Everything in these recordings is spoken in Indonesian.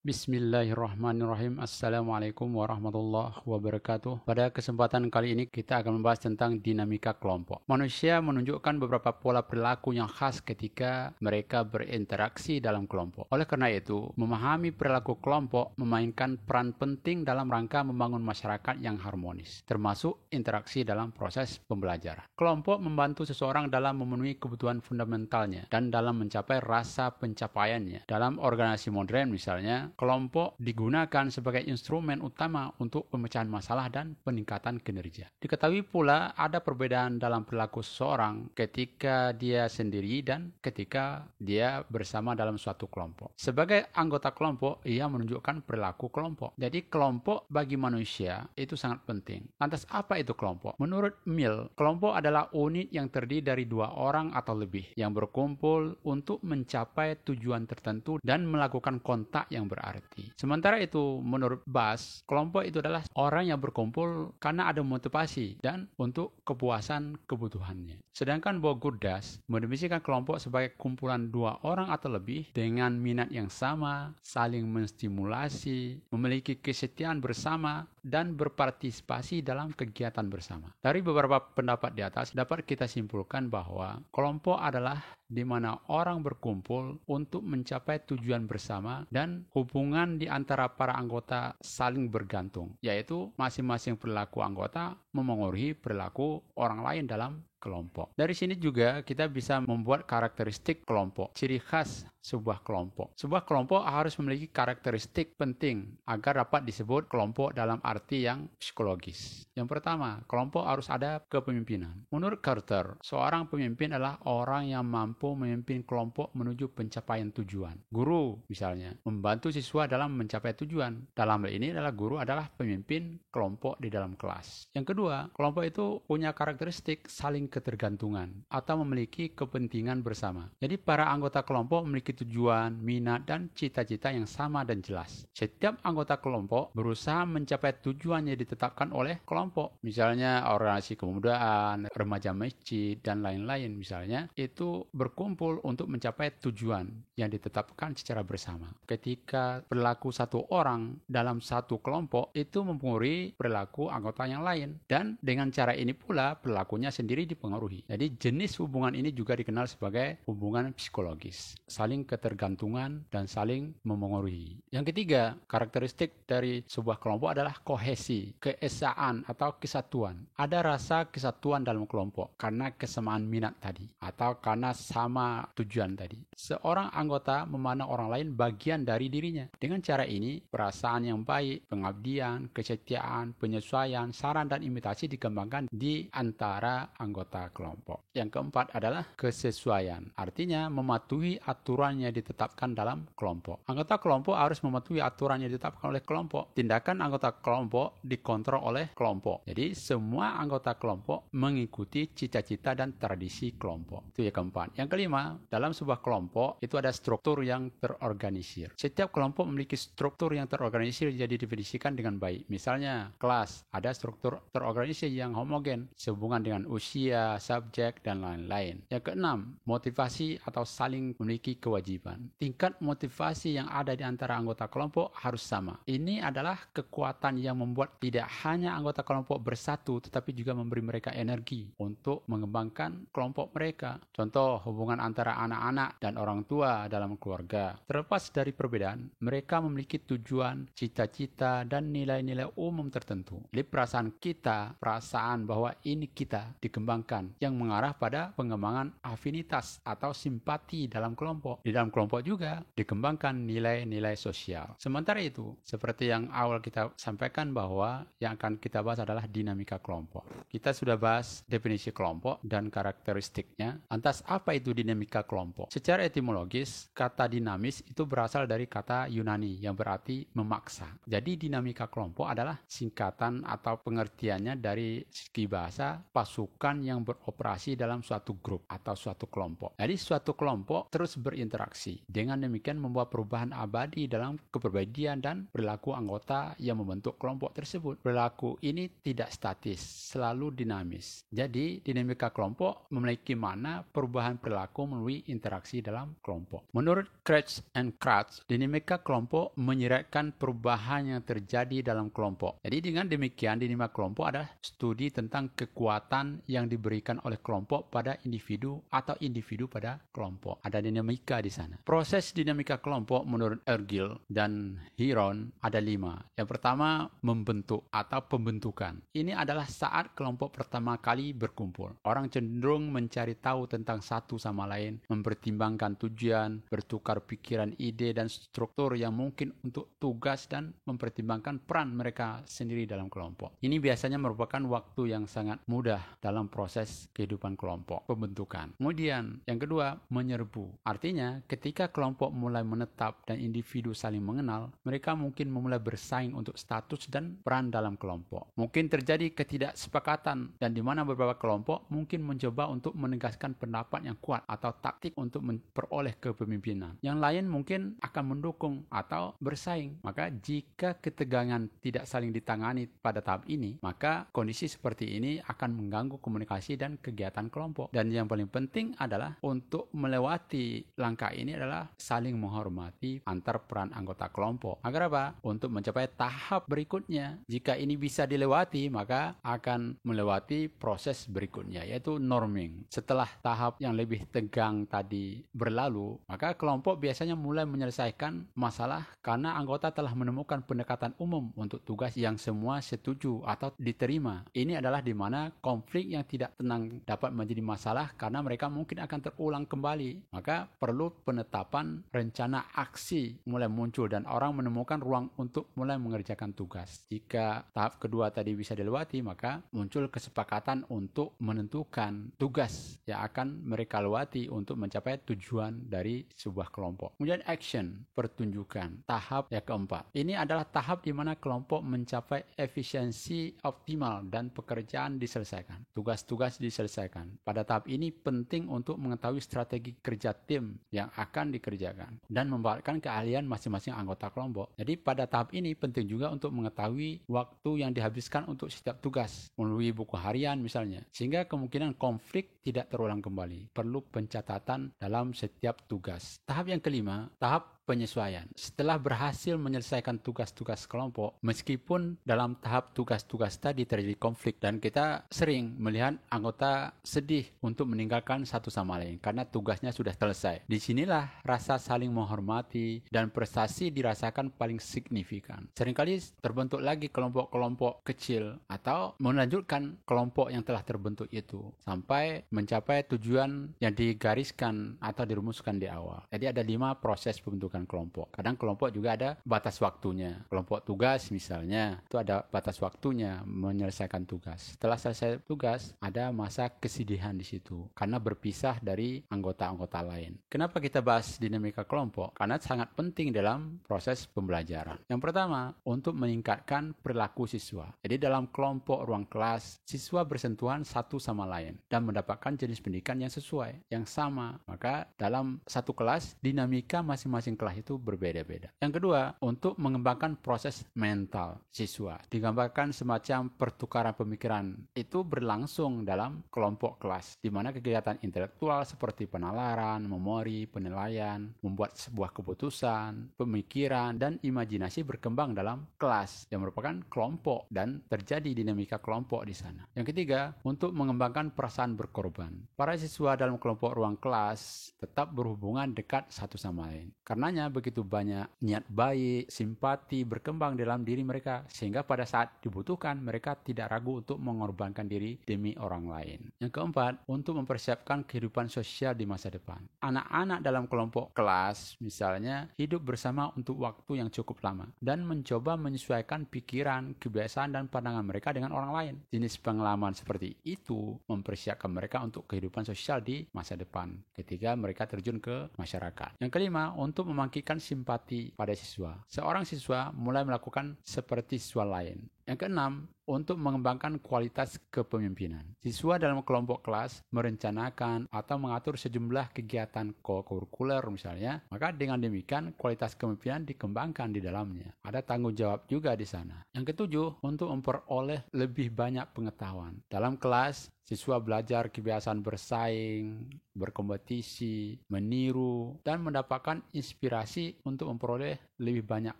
Bismillahirrahmanirrahim. Assalamualaikum warahmatullahi wabarakatuh. Pada kesempatan kali ini kita akan membahas tentang dinamika kelompok. Manusia menunjukkan beberapa pola perilaku yang khas ketika mereka berinteraksi dalam kelompok. Oleh karena itu, memahami perilaku kelompok memainkan peran penting dalam rangka membangun masyarakat yang harmonis, termasuk interaksi dalam proses pembelajaran. Kelompok membantu seseorang dalam memenuhi kebutuhan fundamentalnya dan dalam mencapai rasa pencapaiannya. Dalam organisasi modern misalnya, kelompok digunakan sebagai instrumen utama untuk pemecahan masalah dan peningkatan kinerja. Diketahui pula ada perbedaan dalam perilaku seseorang ketika dia sendiri dan ketika dia bersama dalam suatu kelompok. Sebagai anggota kelompok, ia menunjukkan perilaku kelompok. Jadi kelompok bagi manusia itu sangat penting. Lantas apa itu kelompok? Menurut Mill, kelompok adalah unit yang terdiri dari 2 orang atau lebih yang berkumpul untuk mencapai tujuan tertentu dan melakukan kontak yang berarti. Sementara itu, menurut Bass, kelompok itu adalah orang yang berkumpul karena ada motivasi dan untuk kepuasan kebutuhannya. Sedangkan Bogurdas mendefinisikan kelompok sebagai kumpulan 2 orang atau lebih dengan minat yang sama, saling menstimulasi, memiliki kesetiaan bersama, dan berpartisipasi dalam kegiatan bersama. Dari beberapa pendapat di atas, dapat kita simpulkan bahwa kelompok adalah di mana orang berkumpul untuk mencapai tujuan bersama dan hubungan di antara para anggota saling bergantung, yaitu masing-masing perilaku anggota memengaruhi perilaku orang lain dalam kelompok. Dari sini juga kita bisa membuat karakteristik kelompok, ciri khas sebuah kelompok. Sebuah kelompok harus memiliki karakteristik penting agar dapat disebut kelompok dalam arti yang psikologis. Yang pertama, kelompok harus ada kepemimpinan. Menurut Carter, seorang pemimpin adalah orang yang mampu memimpin kelompok menuju pencapaian tujuan. Guru, misalnya, membantu siswa dalam mencapai tujuan. Dalam hal ini adalah guru adalah pemimpin kelompok di dalam kelas. Yang kedua, kelompok itu punya karakteristik saling ketergantungan atau memiliki kepentingan bersama. Jadi para anggota kelompok memiliki tujuan, minat, dan cita-cita yang sama dan jelas. Setiap anggota kelompok berusaha mencapai tujuan yang ditetapkan oleh kelompok. Misalnya organisasi kemudaan, remaja masjid, dan lain-lain misalnya, itu berkumpul untuk mencapai tujuan yang ditetapkan secara bersama. Ketika perilaku satu orang dalam satu kelompok itu mempengaruhi perilaku anggota yang lain. Dan dengan cara ini pula perilakunya sendiri dipengaruhi. Jadi jenis hubungan ini juga dikenal sebagai hubungan psikologis. Saling ketergantungan dan saling memengaruhi. Yang ketiga, karakteristik dari sebuah kelompok adalah kohesi, keesaan atau kesatuan. Ada rasa kesatuan dalam kelompok karena kesamaan minat tadi atau karena sama tujuan tadi. Seorang anggota memandang orang lain bagian dari dirinya. Dengan cara ini, perasaan yang baik, pengabdian, kesetiaan, penyesuaian, saran dan imitasi dikembangkan di antara anggota kelompok. Yang keempat adalah kesesuaian. Artinya mematuhi aturan yang ditetapkan dalam kelompok. Anggota kelompok harus mematuhi aturan yang ditetapkan oleh kelompok. Tindakan anggota kelompok dikontrol oleh kelompok. Jadi semua anggota kelompok mengikuti cita-cita dan tradisi kelompok. Itu yang keempat. Yang kelima, dalam sebuah kelompok itu ada struktur yang terorganisir. Setiap kelompok memiliki struktur yang terorganisir yang didefinisikan dengan baik. Misalnya kelas, ada struktur terorganisir yang homogen sehubungan dengan usia, subjek, dan lain-lain. Yang keenam, motivasi atau saling memiliki kewajiban. Tingkat motivasi yang ada di antara anggota kelompok harus sama. Ini adalah kekuatan yang membuat tidak hanya anggota kelompok bersatu, tetapi juga memberi mereka energi untuk mengembangkan kelompok mereka. Contoh, hubungan antara anak-anak dan orang tua dalam keluarga. Terlepas dari perbedaan, mereka memiliki tujuan, cita-cita, dan nilai-nilai umum tertentu. Jadi perasaan bahwa ini kita dikembangkan yang mengarah pada pengembangan afinitas atau simpati dalam kelompok. Di dalam kelompok juga dikembangkan nilai-nilai sosial. Sementara itu, seperti yang awal kita sampaikan bahwa yang akan kita bahas adalah dinamika kelompok. Kita sudah bahas definisi kelompok dan karakteristiknya. Lantas apa itu dinamika kelompok? Secara etimologis, kata dinamis itu berasal dari kata Yunani yang berarti memaksa. Jadi dinamika kelompok adalah singkatan atau pengertiannya dari segi bahasa pasukan yang yang beroperasi dalam suatu grup atau suatu kelompok. Jadi suatu kelompok terus berinteraksi. Dengan demikian membuat perubahan abadi dalam kepribadian dan perilaku anggota yang membentuk kelompok tersebut. Perilaku ini tidak statis, selalu dinamis. Jadi dinamika kelompok memiliki makna perubahan perilaku melalui interaksi dalam kelompok. Menurut Krech and Kratz, dinamika kelompok menyeratkan perubahan yang terjadi dalam kelompok. Jadi dengan demikian dinamika kelompok adalah studi tentang kekuatan yang diberikan oleh kelompok pada individu atau individu pada kelompok. Ada dinamika di sana. Proses dinamika kelompok menurut Ergil dan Heron ada 5. Yang pertama, membentuk atau pembentukan. Ini adalah saat kelompok pertama kali berkumpul. Orang cenderung mencari tahu tentang satu sama lain, mempertimbangkan tujuan, bertukar pikiran, ide, dan struktur yang mungkin untuk tugas dan mempertimbangkan peran mereka sendiri dalam kelompok. Ini biasanya merupakan waktu yang sangat mudah dalam proses kehidupan kelompok, pembentukan. Kemudian, yang kedua, menyerbu. Artinya, ketika kelompok mulai menetap dan individu saling mengenal, mereka mungkin memulai bersaing untuk status dan peran dalam kelompok. Mungkin terjadi ketidaksepakatan dan di mana beberapa kelompok mungkin mencoba untuk menegaskan pendapat yang kuat atau taktik untuk memperoleh kepemimpinan. Yang lain mungkin akan mendukung atau bersaing. Maka jika ketegangan tidak saling ditangani pada tahap ini, maka kondisi seperti ini akan mengganggu komunikasi dan kegiatan kelompok. Dan yang paling penting adalah untuk melewati langkah ini adalah saling menghormati antar peran anggota kelompok. Agar apa? Untuk mencapai tahap berikutnya. Jika ini bisa dilewati, maka akan melewati proses berikutnya, yaitu norming. Setelah tahap yang lebih tegang tadi berlalu, maka kelompok biasanya mulai menyelesaikan masalah karena anggota telah menemukan pendekatan umum untuk tugas yang semua setuju atau diterima. Ini adalah di mana konflik yang tidak tenang dapat menjadi masalah karena mereka mungkin akan terulang kembali. Maka perlu penetapan rencana aksi mulai muncul dan orang menemukan ruang untuk mulai mengerjakan tugas. Jika tahap kedua tadi bisa dilewati, maka muncul kesepakatan untuk menentukan tugas yang akan mereka lewati untuk mencapai tujuan dari sebuah kelompok. Kemudian action, pertunjukan. Tahap yang keempat. Ini adalah tahap di mana kelompok mencapai efisiensi optimal dan pekerjaan diselesaikan. Tugas-tugas diselesaikan. Pada tahap ini penting untuk mengetahui strategi kerja tim yang akan dikerjakan dan membawakan keahlian masing-masing anggota kelompok. Jadi pada tahap ini penting juga untuk mengetahui waktu yang dihabiskan untuk setiap tugas melalui buku harian misalnya, sehingga kemungkinan konflik tidak terulang kembali. Perlu pencatatan dalam setiap tugas. Tahap yang kelima, tahap penyesuaian. Setelah berhasil menyelesaikan tugas-tugas kelompok, meskipun dalam tahap tugas-tugas tadi terjadi konflik dan kita sering melihat anggota sedih untuk meninggalkan satu sama lain karena tugasnya sudah selesai. Disinilah rasa saling menghormati dan prestasi dirasakan paling signifikan. Seringkali terbentuk lagi kelompok-kelompok kecil atau melanjutkan kelompok yang telah terbentuk itu sampai mencapai tujuan yang digariskan atau dirumuskan di awal. Jadi ada 5 proses pembentukan kelompok. Kadang kelompok juga ada batas waktunya. Kelompok tugas misalnya, itu ada batas waktunya menyelesaikan tugas. Setelah selesai tugas, ada masa kesedihan di situ karena berpisah dari anggota-anggota lain. Kenapa kita bahas dinamika kelompok? Karena sangat penting dalam proses pembelajaran. Yang pertama, untuk meningkatkan perilaku siswa. Jadi dalam kelompok ruang kelas, siswa bersentuhan satu sama lain dan mendapatkan jenis pendidikan yang sesuai, yang sama. Maka dalam satu kelas, dinamika masing-masing kelas itu berbeda-beda. Yang kedua, untuk mengembangkan proses mental siswa. Digambarkan semacam pertukaran pemikiran itu berlangsung dalam kelompok kelas, di mana kegiatan intelektual seperti penalaran, memori, penilaian, membuat sebuah keputusan, pemikiran, dan imajinasi berkembang dalam kelas yang merupakan kelompok dan terjadi dinamika kelompok di sana. Yang ketiga, untuk mengembangkan perasaan berkorban. Para siswa dalam kelompok ruang kelas tetap berhubungan dekat satu sama lain. Karenanya begitu banyak niat baik, simpati berkembang dalam diri mereka sehingga pada saat dibutuhkan mereka tidak ragu untuk mengorbankan diri demi orang lain. Yang keempat, untuk mempersiapkan kehidupan sosial di masa depan. Anak-anak dalam kelompok kelas misalnya hidup bersama untuk waktu yang cukup lama dan mencoba menyesuaikan pikiran, kebiasaan, dan pandangan mereka dengan orang lain. Jenis pengalaman seperti itu mempersiapkan mereka untuk kehidupan sosial di masa depan ketika mereka terjun ke masyarakat. Yang kelima, untuk membangkitkan simpati pada siswa. Seorang siswa mulai melakukan seperti siswa lain. Yang keenam, untuk mengembangkan kualitas kepemimpinan. Siswa dalam kelompok kelas merencanakan atau mengatur sejumlah kegiatan kokurikuler misalnya, maka dengan demikian kualitas kepemimpinan dikembangkan di dalamnya. Ada tanggung jawab juga di sana. Yang ketujuh, untuk memperoleh lebih banyak pengetahuan. Dalam kelas, siswa belajar kebiasaan bersaing, berkompetisi, meniru, dan mendapatkan inspirasi untuk memperoleh lebih banyak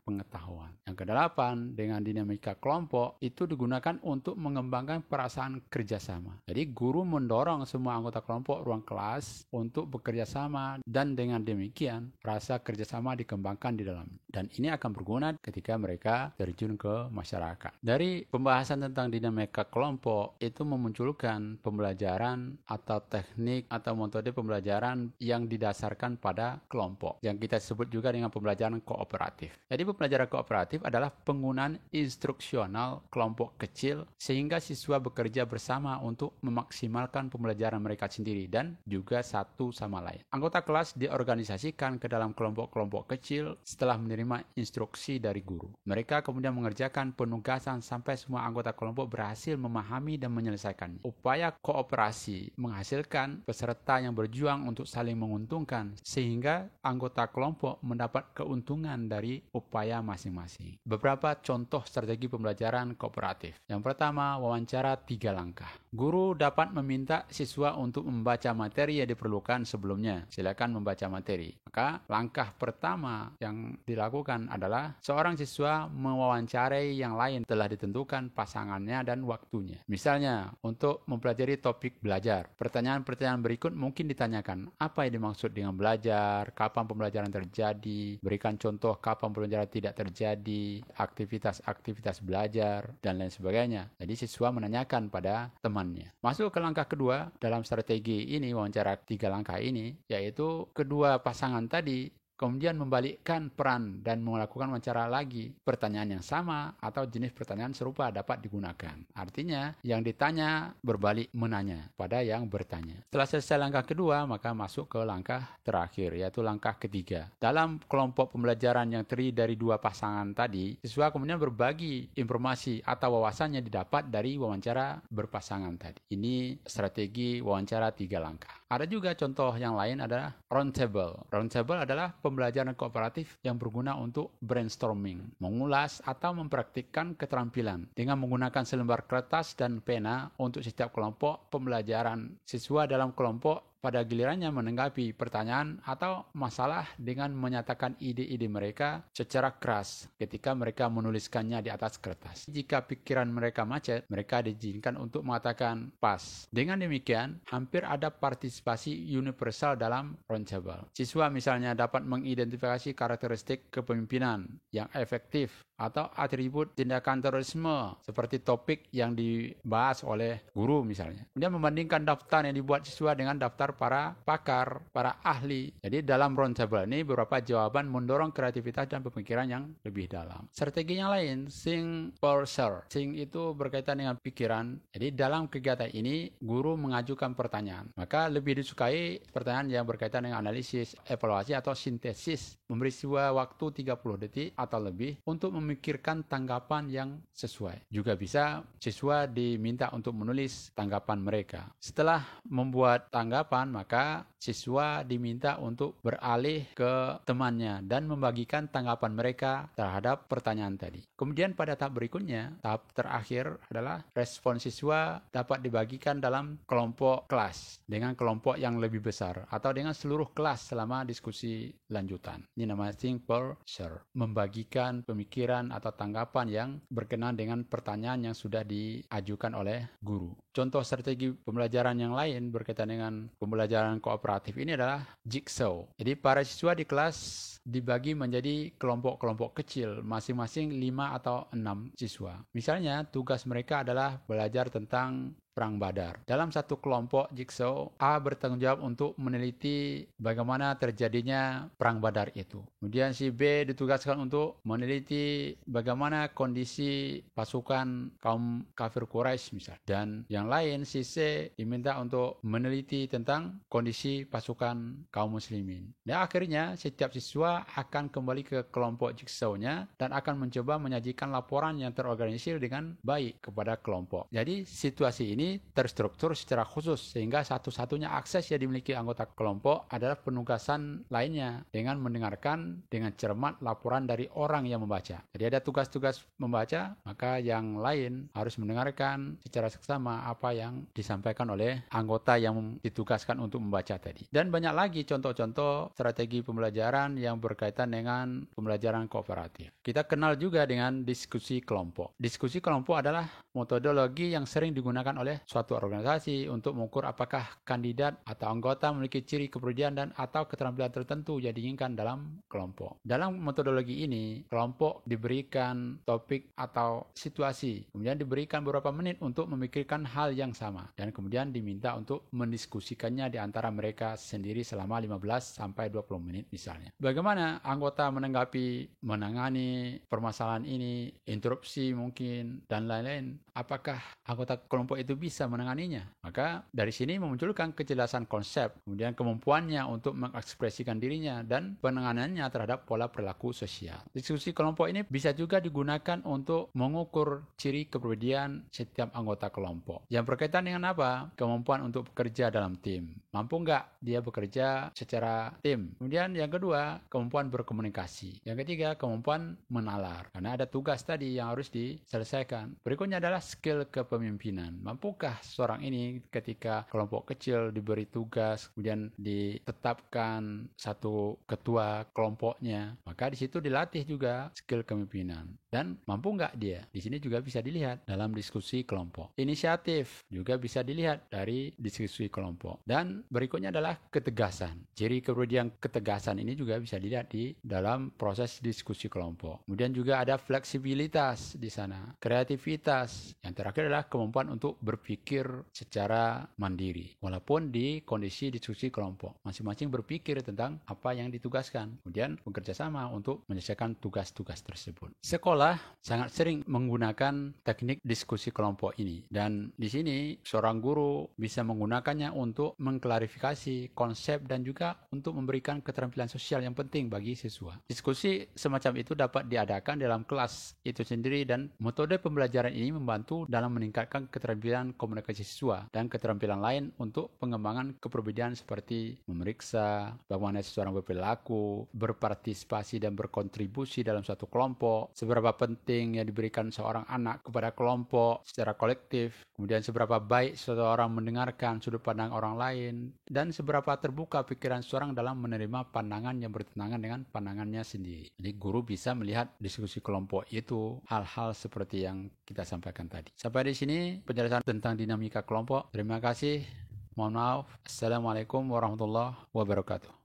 pengetahuan. Yang kedelapan, dengan dinamika kelompok, itu digunakan untuk mengembangkan perasaan kerjasama. Jadi guru mendorong semua anggota kelompok ruang kelas untuk bekerja sama, dan dengan demikian rasa kerjasama dikembangkan di dalam. Dan ini akan berguna ketika mereka terjun ke masyarakat. Dari pembahasan tentang dinamika kelompok, itu memunculkan pembelajaran atau teknik atau metode pembelajaran yang didasarkan pada kelompok, yang kita sebut juga dengan pembelajaran kooperatif. Jadi pembelajaran kooperatif adalah penggunaan instruksional kelompok kecil sehingga siswa bekerja bersama untuk memaksimalkan pembelajaran mereka sendiri dan juga satu sama lain. Anggota kelas diorganisasikan ke dalam kelompok-kelompok kecil setelah menerima instruksi dari guru. Mereka kemudian mengerjakan penugasan sampai semua anggota kelompok berhasil memahami dan menyelesaikannya. Upaya kooperasi menghasilkan peserta yang berjuang untuk saling menguntungkan sehingga anggota kelompok mendapat keuntungan dari upaya masing-masing. Beberapa contoh strategi pembelajaran kooperatif. Yang pertama, wawancara 3 langkah. Guru dapat meminta siswa untuk membaca materi yang diperlukan sebelumnya. Silakan membaca materi. Maka langkah pertama yang dilakukan adalah seorang siswa mewawancarai yang lain telah ditentukan pasangannya dan waktunya. Misalnya, untuk mempelajari topik belajar. Pertanyaan-pertanyaan berikut mungkin ditanyakan, apa yang dimaksud dengan belajar, kapan pembelajaran terjadi, berikan contoh kapan pembelajaran tidak terjadi, aktivitas-aktivitas belajar, dan lain sebagainya. Jadi siswa menanyakan pada temannya. Masuk ke langkah kedua dalam strategi ini, wawancara 3 langkah ini, yaitu kedua pasangan tadi kemudian membalikkan peran dan melakukan wawancara lagi. Pertanyaan yang sama atau jenis pertanyaan serupa dapat digunakan. Artinya, yang ditanya berbalik menanya pada yang bertanya. Setelah selesai langkah kedua, maka masuk ke langkah terakhir, yaitu langkah ketiga. Dalam kelompok pembelajaran yang terdiri dari 2 pasangan tadi, siswa kemudian berbagi informasi atau wawasannya didapat dari wawancara berpasangan tadi. Ini strategi wawancara 3 langkah. Ada juga contoh yang lain adalah roundtable. Roundtable adalah pembelajaran kooperatif yang berguna untuk brainstorming, mengulas atau mempraktikkan keterampilan dengan menggunakan selembar kertas dan pena untuk setiap kelompok pembelajaran. Siswa dalam kelompok pada gilirannya menanggapi pertanyaan atau masalah dengan menyatakan ide-ide mereka secara keras ketika mereka menuliskannya di atas kertas. Jika pikiran mereka macet, mereka diizinkan untuk mengatakan pas. Dengan demikian, hampir ada partisipasi universal dalam roundtable. Siswa misalnya dapat mengidentifikasi karakteristik kepemimpinan yang efektif atau atribut tindakan terorisme seperti topik yang dibahas oleh guru misalnya. Kemudian membandingkan daftar yang dibuat siswa dengan daftar para pakar, para ahli. Jadi dalam roundtable ini beberapa jawaban mendorong kreativitas dan pemikiran yang lebih dalam. Strategi yang lain, think, pour, share. Think itu berkaitan dengan pikiran. Jadi dalam kegiatan ini guru mengajukan pertanyaan. Maka lebih disukai pertanyaan yang berkaitan dengan analisis, evaluasi atau sintesis. Memberi siswa waktu 30 detik atau lebih untuk memikirkan tanggapan yang sesuai. Juga bisa siswa diminta untuk menulis tanggapan mereka. Setelah membuat tanggapan, maka siswa diminta untuk beralih ke temannya dan membagikan tanggapan mereka terhadap pertanyaan tadi. Kemudian pada tahap berikutnya, tahap terakhir adalah respon siswa dapat dibagikan dalam kelompok kelas dengan kelompok yang lebih besar atau dengan seluruh kelas selama diskusi lanjutan. Ini namanya think, pour, share. Membagikan pemikiran atau tanggapan yang berkenaan dengan pertanyaan yang sudah diajukan oleh guru. Contoh strategi pembelajaran yang lain berkaitan dengan pembelajaran kooperatif ini adalah jigsaw. Jadi para siswa di kelas dibagi menjadi kelompok-kelompok kecil, masing-masing 5 atau 6 siswa. Misalnya tugas mereka adalah belajar tentang perang Badar. Dalam satu kelompok jigsaw, A bertanggung jawab untuk meneliti bagaimana terjadinya perang Badar itu. Kemudian si B ditugaskan untuk meneliti bagaimana kondisi pasukan kaum kafir Quraisy misal. Dan yang lain si C diminta untuk meneliti tentang kondisi pasukan kaum muslimin. Dan akhirnya setiap siswa akan kembali ke kelompok jigsawnya dan akan mencoba menyajikan laporan yang terorganisir dengan baik kepada kelompok. Jadi situasi ini terstruktur secara khusus sehingga satu-satunya akses yang dimiliki anggota kelompok adalah penugasan lainnya dengan mendengarkan dengan cermat laporan dari orang yang membaca. Jadi ada tugas-tugas membaca, maka yang lain harus mendengarkan secara seksama apa yang disampaikan oleh anggota yang ditugaskan untuk membaca tadi. Dan banyak lagi contoh-contoh strategi pembelajaran yang berkaitan dengan pembelajaran kooperatif. Kita kenal juga dengan diskusi kelompok. Diskusi kelompok adalah metodologi yang sering digunakan oleh suatu organisasi untuk mengukur apakah kandidat atau anggota memiliki ciri kepribadian dan atau keterampilan tertentu yang diinginkan dalam kelompok. Dalam metodologi ini, kelompok diberikan topik atau situasi, kemudian diberikan beberapa menit untuk memikirkan hal yang sama, dan kemudian diminta untuk mendiskusikannya di antara mereka sendiri selama 15 sampai 20 menit misalnya. Bagaimana anggota menangani permasalahan ini, interupsi mungkin, dan lain-lain. Apakah anggota kelompok itu bisa menanganinya? Maka dari sini memunculkan kejelasan konsep, kemudian kemampuannya untuk mengekspresikan dirinya, dan penanganannya terhadap pola perilaku sosial. Diskusi kelompok ini bisa juga digunakan untuk mengukur ciri kepribadian setiap anggota kelompok. Yang berkaitan dengan apa? Kemampuan untuk bekerja dalam tim. Mampu nggak dia bekerja secara tim? Kemudian yang kedua, kemampuan berkomunikasi. Yang ketiga, kemampuan menalar. Karena ada tugas tadi yang harus diselesaikan. Berikutnya adalah skill kepemimpinan. Mampukah seorang ini ketika kelompok kecil diberi tugas, kemudian ditetapkan satu ketua kelompoknya, maka di situ dilatih juga skill kepemimpinan. Dan mampu nggak dia? Di sini juga bisa dilihat dalam diskusi kelompok. Inisiatif juga bisa dilihat dari diskusi kelompok. Dan berikutnya adalah ketegasan. Ciri kepribadian ketegasan ini juga bisa dilihat di dalam proses diskusi kelompok. Kemudian juga ada fleksibilitas di sana, kreativitas. Yang terakhir adalah kemampuan untuk berpikir secara mandiri. Walaupun di kondisi diskusi kelompok, masing-masing berpikir tentang apa yang ditugaskan. Kemudian bekerja sama untuk menyelesaikan tugas-tugas tersebut. Sekolah sangat sering menggunakan teknik diskusi kelompok ini. Dan di sini seorang guru bisa menggunakannya untuk mengklarifikasi konsep dan juga untuk memberikan keterampilan sosial yang penting bagi siswa. Diskusi semacam itu dapat diadakan dalam kelas itu sendiri dan metode pembelajaran ini membantu dalam meningkatkan keterampilan komunikasi siswa dan keterampilan lain untuk pengembangan kepribadian seperti memeriksa bagaimana seseorang berperilaku, berpartisipasi dan berkontribusi dalam suatu kelompok, seberapa penting yang diberikan seorang anak kepada kelompok secara kolektif, kemudian seberapa baik seseorang mendengarkan sudut pandang orang lain, dan seberapa terbuka pikiran seseorang dalam menerima pandangan yang bertentangan dengan pandangannya sendiri. Jadi guru bisa melihat diskusi kelompok itu hal-hal seperti yang kita sampaikan tadi. Sampai di sini penjelasan tentang dinamika kelompok. Terima kasih. Mohon maaf. Assalamualaikum warahmatullahi wabarakatuh.